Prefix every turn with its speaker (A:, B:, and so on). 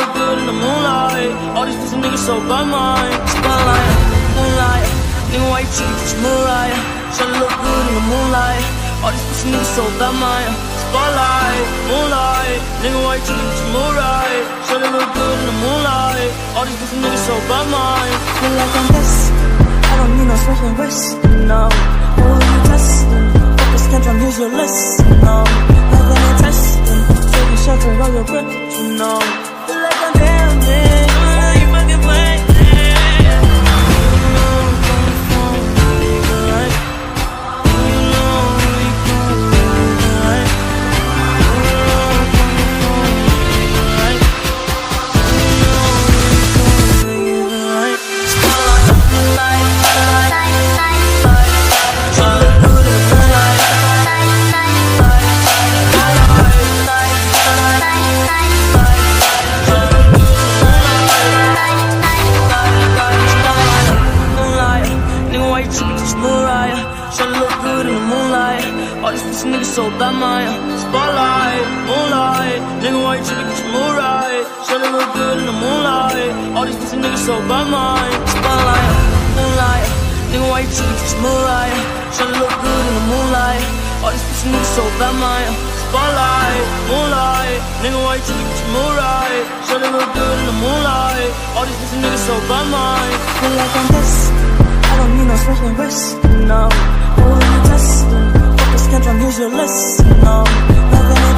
A: look good in the moonlight. All these pussy niggas so by mine. Spotlight, moonlight. Nigga, why you trippin'? Get your Mariah. Tryna look good in the moonlight. All these pussy niggas so by mine. Spotlight, moonlight. Nigga, why you trippin'? Get your Mariah. Tryna look good in the moonlight. All these pussy niggas so by mine.
B: Feel like I'm blessed. I don't need no special rest. No, who are you testing? Focus, can't try use your list. No, never been testing. Take a shot and roll your breath. You know, feel like I'm damaged. You fucking playing.
A: Niggas so bad, mine. Spotlight, moonlight. Nigga, why you trippin'? Get your mood right. Tryna look good in the moonlight. All these pussy niggas so bad, mine. Spotlight, moonlight. Nigga, why you trippin'? Get your mood right. Tryna look good in the moonlight. All these pussy niggas so bad, mine. Spotlight, moonlight. Nigga, why you trippin'? Get your mood right. Tryna look good in the moonlight. All these pussy niggas so bad, mine.
B: Feel like I'm blessed. I don't need no special rest. No, who are you testing? Can't try use your list, no, never been